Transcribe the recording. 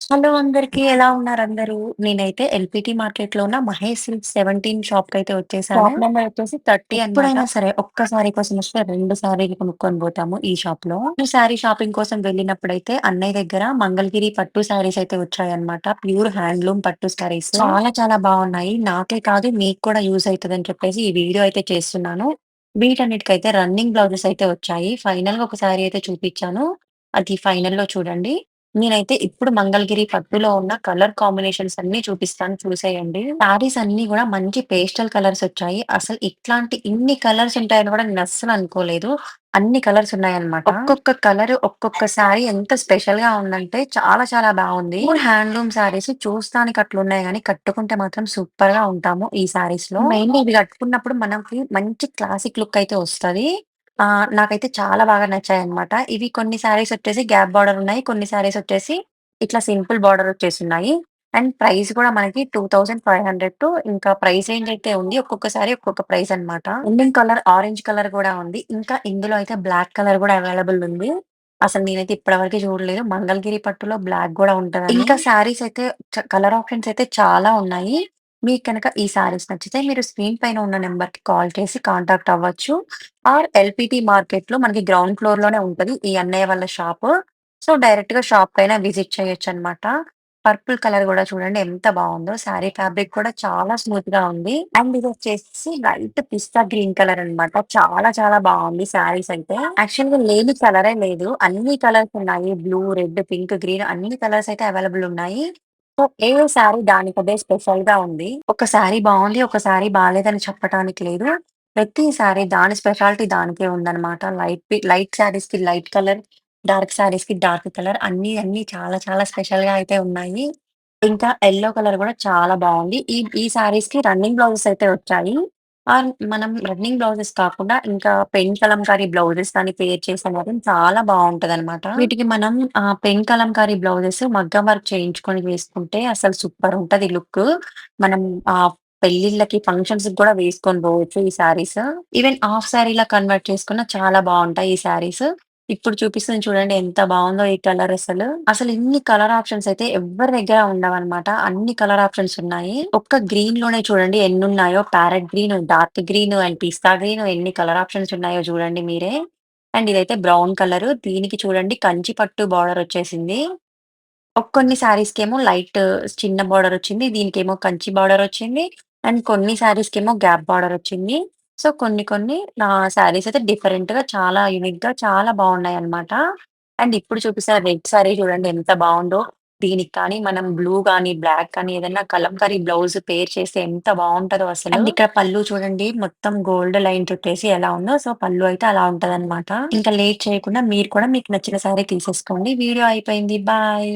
Hello అందరికి. ఎలా ఉన్నారందరూ? నేనైతే ఎల్‌పిటి మార్కెట్‌లో ఉన్న మహేష్ సిల్క్స్ 17 షాప్‌కైతే వచ్చేసాను. షాప్ నంబర్ వచ్చేసి 30 అన్నమాట. ఎప్పుడైనా సరే ఒక్క సారీ కోసం వస్తే 2 సారీలు కొనుక్కొని పోతాము ఈ షాప్‌లో. ఈ సారీ షాపింగ్ కోసం వెళ్ళినప్పుడైతే అన్నయ్య దగ్గర మంగళగిరి పట్టు సారీస్ అయితే వచ్చాయన్నమాట. ప్యూర్ హ్యాండ్లూమ్ పట్టు సారీస్. చాలా చాలా బాగున్నాయి. నాకే కాదు మీకు కూడా యూజ్ అయితదని చెప్పేసి ఈ వీడియో అయితే చేస్తున్నాను. వీటన్నిటికైతే రన్నింగ్ బ్లౌజెస్ అయితే వచ్చాయి. ఫైనల్‌గా ఒక సారీ అయితే చూపిచ్చాను. అది ఫైనల్‌లో చూడండి. నేనైతే ఇప్పుడు మంగళగిరి పట్టులో ఉన్న కలర్ కాంబినేషన్స్ అన్నీ చూపిస్తాను చూసేయండి. శారీస్ అన్నీ గూడా మంచి పేస్టల్ కలర్స్ వచ్చాయి. అసలు ఇట్లాంటి ఇన్ని కలర్స్ ఉంటాయని గూడా నేను అస్సలు అనుకోలేదు. అన్ని కలర్స్ ఉన్నాయన్నమాట. ఒక్కొక్క కలర్, ఒక్కొక్క శారీ ఎంత స్పెషల్‌గా ఉందంటే చాలా చాలా బావుంది. ప్యూర్ హ్యాండ్లూమ్ శారీస్ చూస్తానికి అట్లున్నాయి గానీ కట్టుకుంటే మాత్రం సూపర్‌గా ఉంటాము ఈ శారీస్‌లో. మెయిన్‌గా ఇవి కట్టుకున్నప్పుడు మనకి మంచి క్లాసిక్ లుక్ అయితే వస్తది. నాకైతే చాలా బాగా నచ్చాయన్నమాట. ఇవి కొన్ని శారీస్ వచ్చేసి గ్యాప్ బార్డర్ ఉన్నాయి. కొన్ని శారీస్ వచ్చేసి ఇట్లా సింపుల్ బార్డర్ వచ్చేసున్నాయి. అండ్ ప్రైస్ కూడా మనకి 2500 టు ఇంకా ప్రైస్ రేంజ్ అయితే ఉంది. ఒక్కొక్క సారీ ఒక్కొక్క ప్రైస్ అన్నమాట. ఎండింగ్ కలర్ ఆరెంజ్ కలర్ కూడా ఉంది. ఇంకా ఇందులో అయితే బ్లాక్ కలర్ కూడా అవైలబుల్ ఉంది. అసలు నేనైతే ఇప్పటివరకు చూడలేదు. మంగళగిరి పట్టులో బ్లాక్ గూడా ఉంటదని. ఇంకా శారీస్ అయితే కలర్ ఆప్షన్స్ అయితే చాలా ఉన్నాయి. మీకు గనక ఈ శారీస్ నచ్చితే మీరు స్క్రీన్ పైన ఉన్న నంబర్‌కి కాల్ చేసి కాంటాక్ట్ అవ్వచ్చు. ఎల్‌పిటి మార్కెట్‌లో మనకి గ్రౌండ్ ఫ్లోర్‌లోనే ఉంటది ఈ అన్నయ్య వాళ్ళ షాపు. సో, డైరెక్ట్‌గా షాప్‌కైనా విజిట్ చేయొచ్చనమాట. పర్పుల్ కలర్ గూడా చూడండి ఎంత బావుందో. శారీ ఫ్యాబ్రిక్ కూడా చాలా స్మూత్‌గా ఉంది. అండ్ ఇదొచ్చేసి లైట్ పిస్తా గ్రీన్ కలర్ అనమాట. చాలా చాలా బావుంది శారీస్ అయితే. యాక్చువల్‌గా లేని కలరే లేదు. అన్ని కలర్స్ ఉన్నాయి. బ్లూ, రెడ్, పింక్, గ్రీన్ అన్ని కలర్స్ అయితే అవైలబుల్ ఉన్నాయి. సో, ఏ శారీ దానికదే స్పెషల్‌గా ఉంది. ఒక శారీ బావుంది, ఒక శారీ బాలేదని చెప్పటానికి లేదు. ప్రతి శారీ దాని స్పెషాలిటీ దానికే ఉందనమాట. లైట్ శారీస్‌కి లైట్ కలర్, డార్క్ శారీస్‌కి డార్క్ కలర్ అన్నీ చాలా చాలా స్పెషల్‌గా అయితే ఉన్నాయి. ఇంకా యెల్లో కలర్ గూడా చాలా బావుంది. ఈ ఈ శారీస్‌కి రన్నింగ్ బ్లౌజెస్ అయితే వచ్చాయి. మనం రన్నింగ్ బ్లౌజెస్ కాకుండా ఇంకా పెన్ కలంకారీ బ్లౌజెస్ కానీ పేర్ చేస్తే మాత్రం చాలా బావుంటదనమాట. వీటికి మనం పెన్ కలంకారీ బ్లౌజెస్ మగ్గం వర్క్ చేయించుకొని వేసుకుంటే అసలు సూపర్ ఉంటది లుక్. మనం పెళ్ళిళ్ళకి, ఫంక్షన్స్‌కి గూడా వేసుకొని పోవచ్చు ఈ శారీస్. ఈవెన్ హాఫ్ శారీలా కన్వర్ట్ చేసుకున్న చాలా బావుంటాయి ఈ శారీస్. ఇప్పుడు చూపిస్తుంది చూడండి ఎంత బావుందో ఈ కలర్ అసలు. అసలు ఇన్ని కలర్ ఆప్షన్స్ అయితే ఎవ్వరి దగ్గర ఉండవన్నమాట. అన్ని కలర్ ఆప్షన్స్ ఉన్నాయి. ఒక్క గ్రీన్‌లోనే చూడండి ఎన్నున్నాయో parrot green, dark green and pista green ఎన్ని కలర్ ఆప్షన్స్ ఉన్నాయో చూడండి మీరే. అండ్ ఇదైతే బ్రౌన్ కలరు. దీనికి చూడండి కంచి పట్టు బార్డర్ వచ్చేసింది. కొన్ని శారీస్‌కేమో లైట్ చిన్న బార్డరొచ్చింది. దీనికేమో కంచి బార్డరొచ్చింది. అండ్ కొన్ని శారీస్‌కేమో గ్యాప్ బార్డరొచ్చింది. సో, కొన్ని కొన్ని శారీస్ అయితే డిఫరెంట్‌గా చాలా యూనిక్‌గా చాలా బావున్నాయన్నమాట. అండ్ ఇప్పుడు చూపిస్తున్న రెడ్ శారీ చూడండి ఎంత బావుందో. దీనికి కానీ మనం బ్లూ గాని, బ్లాక్ కానీ ఏదన్నా కలంకారీ బ్లౌజ్ పేర్ చేస్తే ఎంత బావుంటదో అసలు. అండ్ ఇక్కడ పళ్ళు చూడండి మొత్తం గోల్డ్ లైన్ చుట్టేసి ఎలా ఉందో సో, పళ్ళు అయితే అలా ఉంటదన్నమాట. ఇంకా లేట్ చేయకుండా మీరు కూడా మీకు నచ్చిన శారీ తీసేసుకోండి. వీడియో అయిపోయింది. బాయ్.